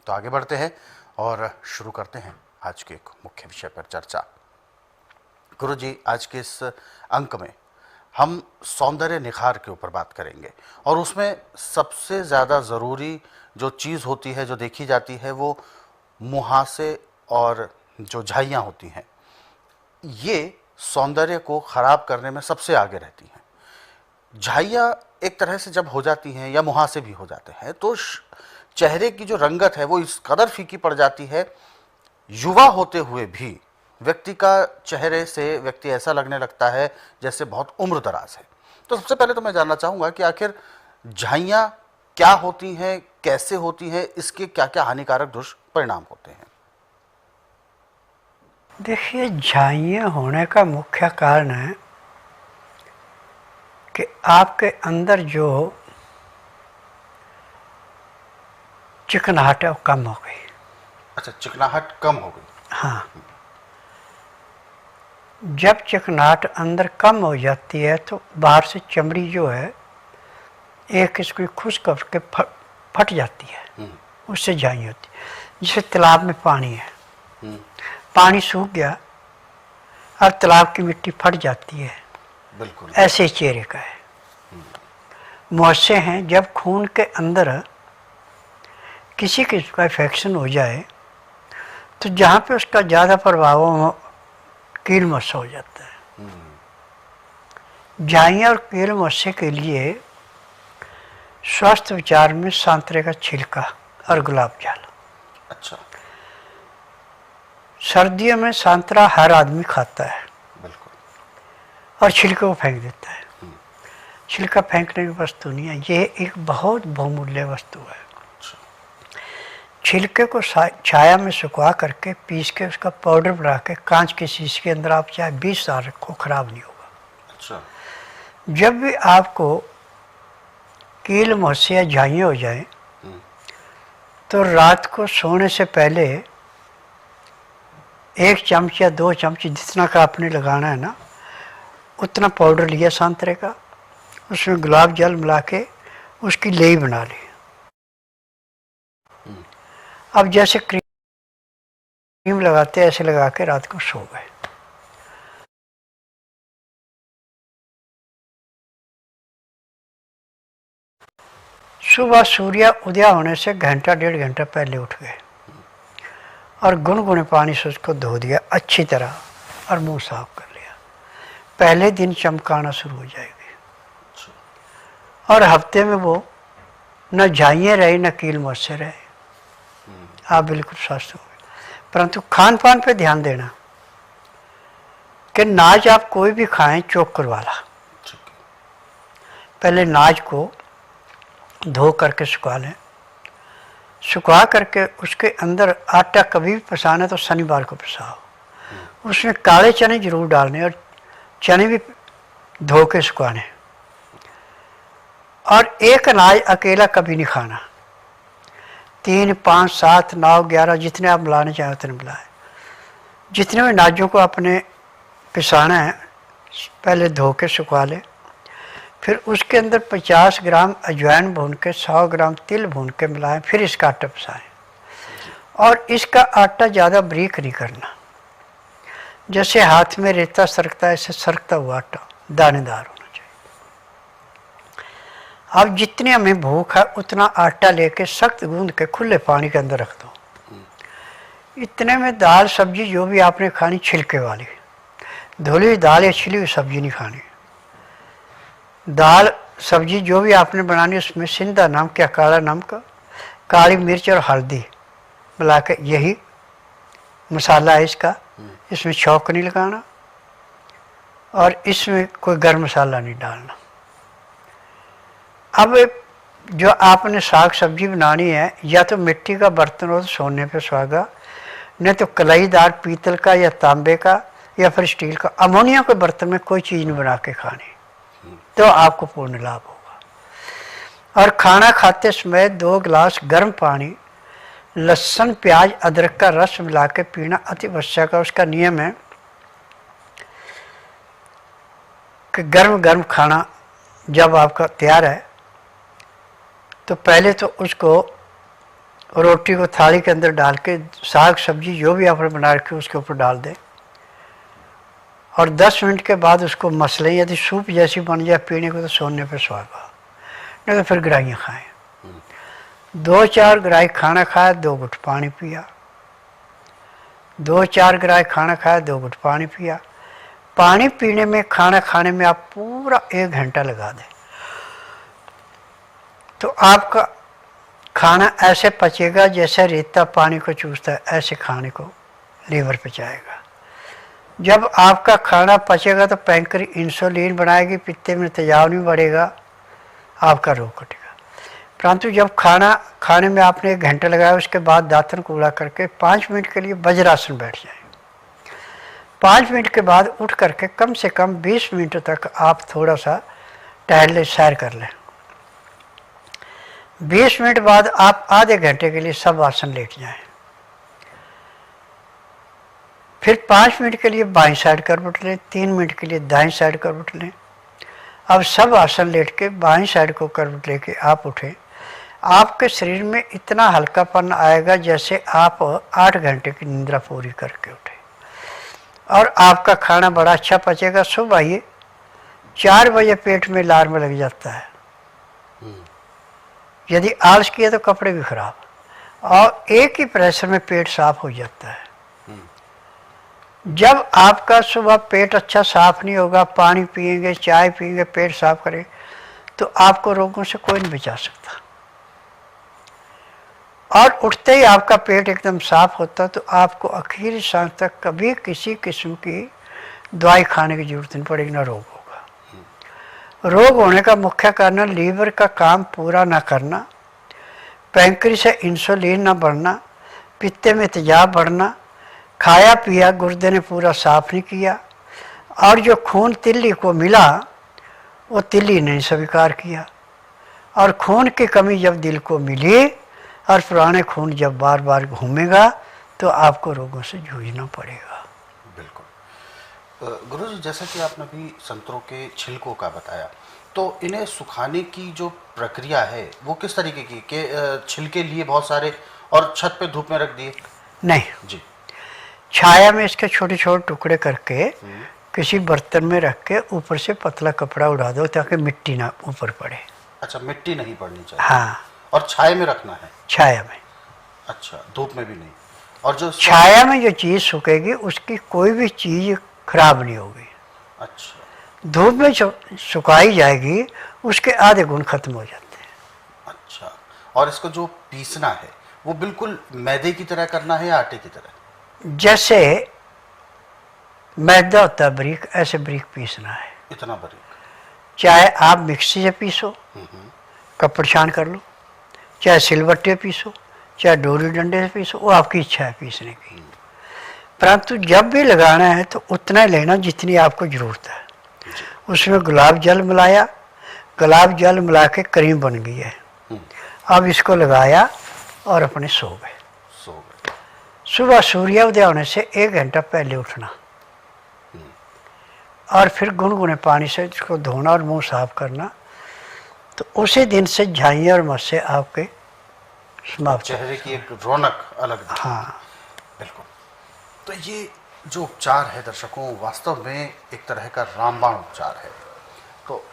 तो आगे बढ़ते हैं और शुरू करते हैं आज के एक मुख्य विषय पर चर्चा। गुरुजी, आज के इस अंक में हम सौंदर्य निखार के ऊपर बात करेंगे और उसमें सबसे ज़्यादा ज़रूरी जो चीज़ होती है, जो देखी जाती है, वो मुहासे और जो झाइयाँ होती हैं, ये सौंदर्य को ख़राब करने में सबसे आगे रहती हैं। झाइयाँ एक तरह से जब हो जाती हैं या मुहासे भी हो जाते हैं तो चेहरे की जो रंगत है वो इस कदर फीकी पड़ जाती है, युवा होते हुए भी व्यक्ति का चेहरे से व्यक्ति ऐसा लगने लगता है जैसे बहुत उम्र दराज है। तो सबसे पहले तो मैं जानना चाहूँगा कि आखिर झाइयाँ क्या होती हैं, कैसे होती हैं, इसके क्या क्या हानिकारक दुष्परिणाम होते हैं? देखिए, झाइयाँ होने का मुख्य कारण है कि आपके अंदर जो चिकनाहट है वो कम हो गई। अच्छा, चिकनाहट कम हो गई। हाँ, जब चिकनाहट अंदर कम हो जाती है तो बाहर से चमड़ी जो है एक इसको खुश्क करके फट जाती है, उससे झाई होती है। जैसे तालाब में पानी है, पानी सूख गया और तालाब की मिट्टी फट जाती है, बिल्कुल ऐसे ही चेहरे का है। मुहासे हैं, जब खून के अंदर किसी किस्म का इन्फेक्शन हो जाए तो जहाँ पे उसका ज़्यादा प्रभाव हो, कील मुहासा हो जाता है। झाइयाँ और कील मुहासे के लिए स्वास्थ्य विचार में संतरे का छिलका और गुलाब जल। अच्छा, सर्दियों में संतरा हर आदमी खाता है, बिल्कुल, और छिलके को फेंक देता है। छिलका फेंकने की वस्तु नहीं है, ये एक बहुत बहुमूल्य वस्तु है। छिलके को छाया में सुखा करके पीस के उसका पाउडर बना के कांच के शीशे के अंदर आप चाहे 20 साल रखो, खराब नहीं होगा। अच्छा, जब भी आपको कील मुहासे या झाइयाँ हो जाए तो रात को सोने से पहले 1 चम्मच या 2 चम्मच जितना का आपने लगाना है ना, उतना पाउडर लिया संतरे का, उसमें गुलाब जल मिला के उसकी लेई बना ली। अब जैसे क्रीम लगाते ऐसे लगा के रात को सो गए। सुबह सूर्य उदय होने से घंटा 1.5 घंटा पहले उठ गए और गुनगुने पानी से उसको धो दिया अच्छी तरह और मुंह साफ कर लिया। पहले दिन चमकाना शुरू हो जाएगी और हफ्ते में वो न झाइयाँ रहे न कील मुहासे रहे, आप बिल्कुल स्वस्थ हो गए। परंतु खान पान पे ध्यान देना कि नाज आप कोई भी खाएं चोकर वाला। पहले नाज को धो करके सुखा लें, सुखा करके उसके अंदर आटा कभी भी पिसाना तो शनिवार को पिसाओ। उसमें काले चने जरूर डालने और चने भी धो के सुखाने। और एक अनाज अकेला कभी नहीं खाना, 3, 5, 7, 9, 11 जितने आप मिलाने चाहें उतने मिलाएं। जितने भी अनाजों को आपने पिसाना है पहले धो के सुखा लें, फिर उसके अंदर 50 ग्राम अजवाइन भून के, 100 ग्राम तिल भून के मिलाएं, फिर इसका आटा पिसाएं। और इसका आटा ज़्यादा बारीक नहीं करना, जैसे हाथ में रेता सरकता है ऐसे सरकता हुआ आटा दानेदार होना चाहिए। अब जितनी हमें भूख है उतना आटा लेके सख्त गूंद के खुले पानी के अंदर रख दो। इतने में दाल सब्जी जो भी आपने खानी छिलके वाली, धुली हुई दाल या छिली हुई सब्जी नहीं खानी। दाल सब्जी जो भी आपने बनानी उसमें सिंधा नमक या काला नमक, काली मिर्च और हल्दी मिला के, यही मसाला है इसका। इसमें छौंक नहीं लगाना और इसमें कोई गर्म मसाला नहीं डालना। अब जो आपने साग सब्जी बनानी है, या तो मिट्टी का बर्तन हो तो सोने पे सुहागा, नहीं तो कलाईदार पीतल का या तांबे का या फिर स्टील का, अमोनिया के बर्तन में कोई चीज़ नहीं बना के खानी, तो आपको पूर्ण लाभ होगा। और खाना खाते समय 2 गिलास गर्म पानी, लहसुन प्याज अदरक का रस मिला के पीना अति आवश्यक है। उसका नियम है कि गर्म गर्म खाना जब आपका तैयार है तो पहले तो उसको रोटी को थाली के अंदर डाल के साग सब्जी जो भी आपने बना रखी उसके ऊपर डाल दें और 10 मिनट के बाद उसको मसलें। यदि सूप जैसी बन जाए पीने को तो सोने पे सुहागा, नहीं तो फिर ग्राइयाँ खाएं। 2-4 ग्राई खाना खाया, 2 घुट पानी पिया। 2-4 ग्राई खाना खाया, 2 घुट पानी पिया। पानी पीने में, खाना खाने में आप पूरा 1 घंटा लगा दें तो आपका खाना ऐसे पचेगा जैसे रेता पानी को चूसता है, ऐसे खाने को लीवर पे जाएगा। जब आपका खाना पचेगा तो पैंक्रियाज इंसुलिन बनाएगी, पित्ते में तेजाब नहीं बढ़ेगा, आपका रोग कटेगा। परंतु जब खाना खाने में आपने 1 घंटा लगाया, उसके बाद दातन कूड़ा करके 5 मिनट के लिए वज्रासन बैठ जाए। 5 मिनट के बाद उठ करके कम से कम 20 मिनट तक आप थोड़ा सा टहल लें, सैर कर लें। 20 मिनट बाद आप आधे घंटे के लिए सब आसन लेट जाएं। फिर 5 मिनट के लिए बाईं साइड करवट लें, 3 मिनट के लिए दाईं साइड करवट लें। अब सब आसन लेट के बाईं साइड को करवट लेके आप उठें। आपके शरीर में इतना हल्कापन आएगा जैसे आप 8 घंटे की निद्रा पूरी करके उठे और आपका खाना बड़ा अच्छा पचेगा। सुबह ये 4 बजे पेट में अलार्म लग जाता है। यदि आलस किया तो कपड़े भी खराब और एक ही प्रेशर में पेट साफ हो जाता है। जब आपका सुबह पेट अच्छा साफ नहीं होगा, पानी पिएंगे, चाय पिएंगे, पेट साफ करें तो आपको रोगों से कोई नहीं बचा सकता। और उठते ही आपका पेट एकदम साफ होता तो आपको आखिरी सांस तक कभी किसी किस्म की दवाई खाने की जरूरत नहीं पड़ेगी, ना रोग होगा। रोग होने का मुख्य कारण लीवर का काम पूरा ना करना, पैंक्रियाज से इंसुलिन ना बढ़ना, पित्ते में तेजाब बढ़ना, खाया पिया गुर्दे ने पूरा साफ नहीं किया और जो खून तिल्ली को मिला वो तिल्ली ने स्वीकार किया। और खून की कमी जब दिल को मिली और पुराने खून जब बार बार घूमेगा तो आपको रोगों से जूझना पड़ेगा। बिल्कुल। गुरुजी, जैसा कि आपने अभी संतरों के छिलकों का बताया, तो इन्हें सुखाने की जो प्रक्रिया है वो किस तरीके की कि छिलके लिए बहुत सारे और छत पे धूप में रख दिए? नहीं जी, छाया में इसके छोटे छोटे टुकड़े करके किसी बर्तन में रख के ऊपर से पतला कपड़ा उड़ा दो ताकि मिट्टी ना ऊपर पड़े। अच्छा, मिट्टी नहीं पड़नी चाहिए। हाँ, और छाया में रखना है? छाया में। अच्छा, धूप में भी नहीं? और जो छाया में जो चीज़ सूखेगी उसकी कोई भी चीज़ खराब नहीं होगी। अच्छा, धूप में जो सुखाई जाएगी उसके आधे गुण खत्म हो जाते हैं। अच्छा। और इसको जो पीसना है वो बिल्कुल मैदे की तरह करना है या आटे की तरह? जैसे मैदा होता है बारीक, ऐसे बारीक पीसना है। इतना बारीक? चाहे आप मिक्सी से पीसो, कपड़ छान कर लो, चाहे सिलबट्टे पीसो, चाहे डोरी डंडे से पीसो, वो आपकी इच्छा है पीसने की। परंतु जब भी लगाना है तो उतना ही लेना जितनी आपको ज़रूरत है। उसमें गुलाब जल मिलाया, गुलाब जल मिला के क्रीम बन गई है। अब इसको लगाया और अपने सो गए। सुबह सूर्योदय होने से 1 घंटा पहले उठना और फिर गुनगुने पानी से इसको धोना और मुंह साफ करना, तो उसी दिन से झाइयाँ और मस्से आपके समाप्त। चेहरे की एक रौनक अलग दिखती है। हाँ, बिल्कुल। तो ये जो उपचार है दर्शकों, वास्तव में एक तरह का रामबाण उपचार है। तो